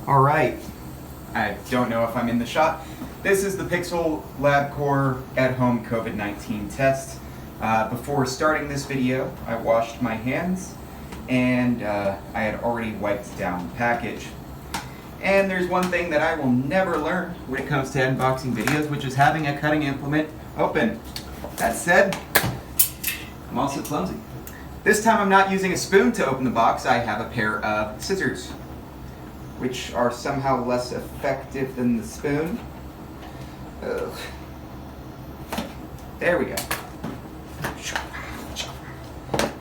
Alright, I don't know if I'm in the shot. This is the Pixel LabCorp at-home COVID-19 test. Before starting this video, I washed my hands and I had already wiped down the package. And there's one thing that I will never learn when it comes to unboxing videos, which is having a cutting implement open. That said, I'm also clumsy. This time I'm not using a spoon to open the box, I have a pair of scissors, which are somehow less effective than the spoon. Ugh. There we go.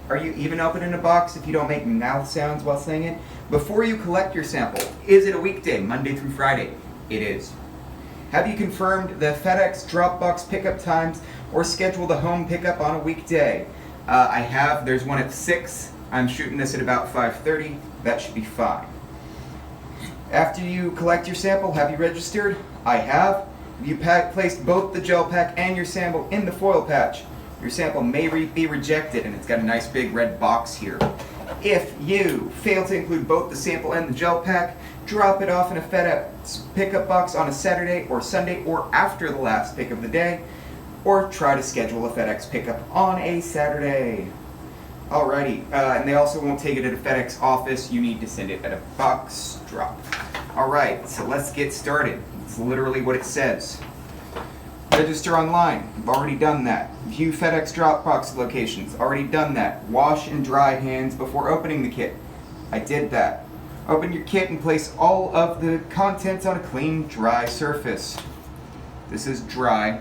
Are you even opening a box if you don't make mouth sounds while saying it? Before you collect your sample, is it a weekday, Monday through Friday? It is. Have you confirmed the FedEx Dropbox pickup times or scheduled a home pickup on a weekday? I have. There's one at 6. I'm shooting this at about 5:30. That should be fine. After you collect your sample, have you registered? I have. You placed both the gel pack and your sample in the foil patch. Your sample may be rejected, and it's got a nice big red box here. If you fail to include both the sample and the gel pack, drop it off in a FedEx pickup box on a Saturday or Sunday or after the last pick of the day, or try to schedule a FedEx pickup on a Saturday. Alrighty, and they also won't take it at a FedEx office. You need to send it at a box drop. Alright, so let's get started. It's literally what it says. Register online. I've already done that. View FedEx Dropbox locations. Already done that. Wash and dry hands before opening the kit. I did that. Open your kit and place all of the contents on a clean, dry surface. This is dry,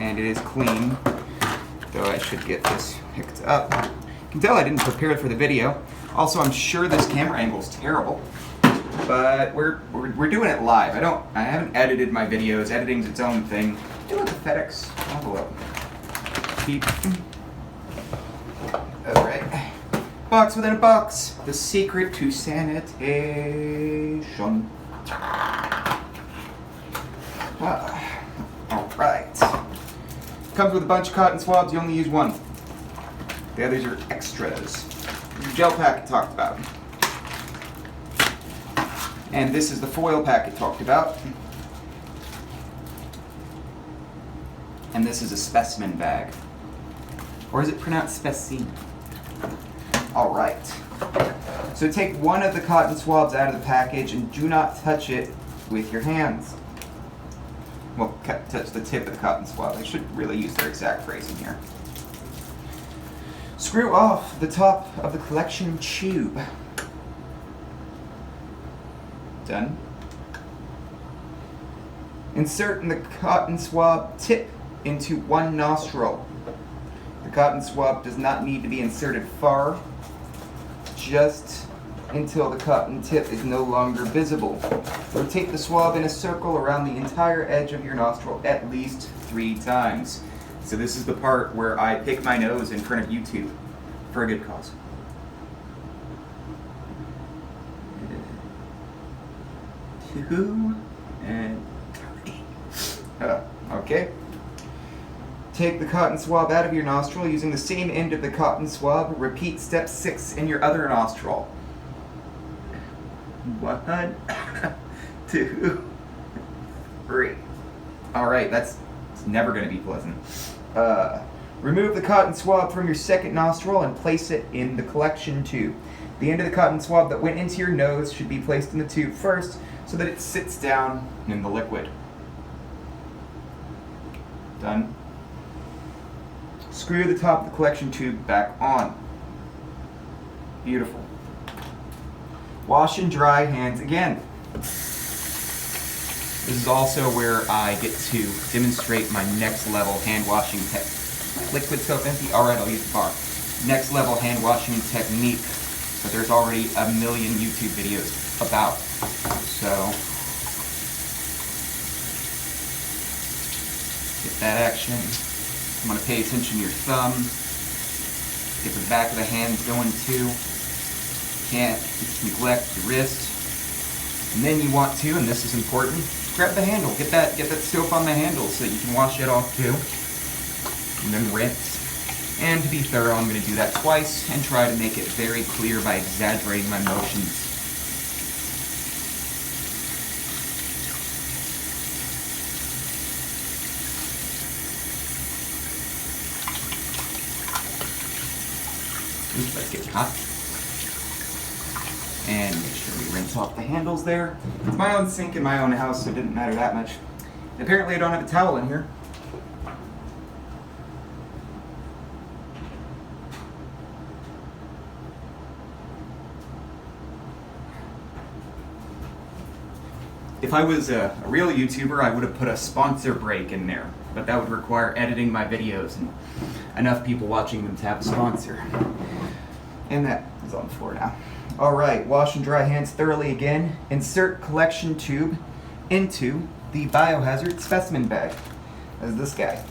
and it is clean, though I should get this picked up. You can tell I didn't prepare for the video. Also, I'm sure this camera angle is terrible, but we're doing it live. I haven't edited my videos. Editing's its own thing. Do it with the FedEx envelope. Keep. Alright. Box within a box. The secret to sanitation. Alright. Comes with a bunch of cotton swabs. You only use one. The others are extras. Gel pack I talked about. And this is the foil pack I talked about. And this is a specimen bag. Or is it pronounced specimen? Alright. So take one of the cotton swabs out of the package and do not touch it with your hands. Well, touch the tip of the cotton swab. I should really use their exact phrasing here. Screw off the top of the collection tube. Done. Insert the cotton swab tip into one nostril. The cotton swab does not need to be inserted far, just until the cotton tip is no longer visible. Rotate the swab in a circle around the entire edge of your nostril at least 3 times. So this is the part where I pick my nose in front of YouTube for a good cause. Two and 3. Okay. Take the cotton swab out of your nostril using the same end of the cotton swab. Repeat step 6 in your other nostril. 1, 2, 3. Alright, it's never going to be pleasant. Remove the cotton swab from your second nostril and place it in the collection tube. The end of the cotton swab that went into your nose should be placed in the tube first so that it sits down in the liquid. Done. Screw the top of the collection tube back on. Beautiful. Wash and dry hands again. This is also where I get to demonstrate my next level hand washing technique. Liquid soap empty? Alright, I'll use the bar. Next level hand washing technique that there's already a million YouTube videos about. So, get that action. I'm going to pay attention to your thumb. Get the back of the hands going too. Can't neglect the wrist. And then you want to, and this is important, grab the handle. Get that soap on the handle so that you can wash it off too. And then rinse. And to be thorough, I'm going to do that twice and try to make it very clear by exaggerating my motions. Oops, that's getting hot. And make sure we rinse off the handles there. It's my own sink in my own house, so it didn't matter that much. Apparently I don't have a towel in here. If I was a real YouTuber, I would have put a sponsor break in there, but that would require editing my videos and enough people watching them to have a sponsor. And that is on the floor now. Alright, wash and dry hands thoroughly again. Insert collection tube into the biohazard specimen bag, as this guy.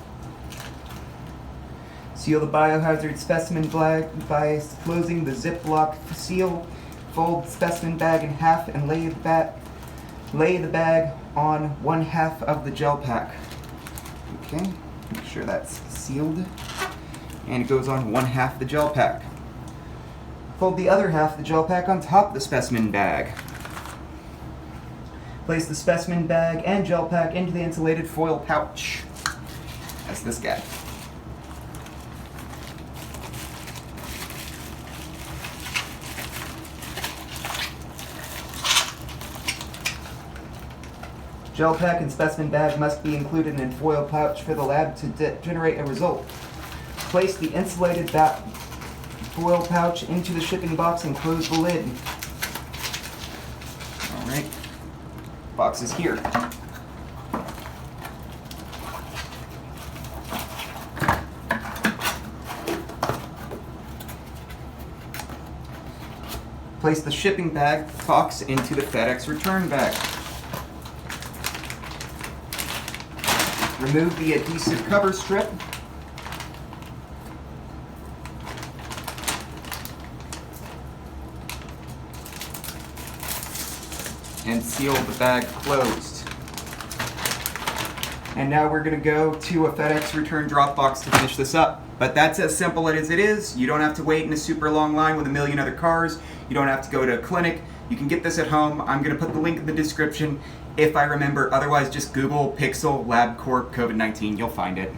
Seal the biohazard specimen bag by closing the Ziploc seal. Fold the specimen bag in half and lay the bag on one half of the gel pack. Okay, make sure that's sealed. And it goes on one half the gel pack. Fold the other half of the gel pack on top of the specimen bag. Place the specimen bag and gel pack into the insulated foil pouch. That's this guy. Gel pack and specimen bag must be included in a foil pouch for the lab to generate a result. Place the insulated foil pouch into the shipping box and close the lid. Alright, box is here. Place the shipping bag box into the FedEx return bag. Remove the adhesive cover strip. And seal the bag closed. And now we're going to go to a FedEx return drop box to finish this up. But that's as simple as it is. You don't have to wait in a super long line with a million other cars. You don't have to go to a clinic. You can get this at home. I'm going to put the link in the description if I remember. Otherwise, just Google Pixel LabCorp COVID-19. You'll find it.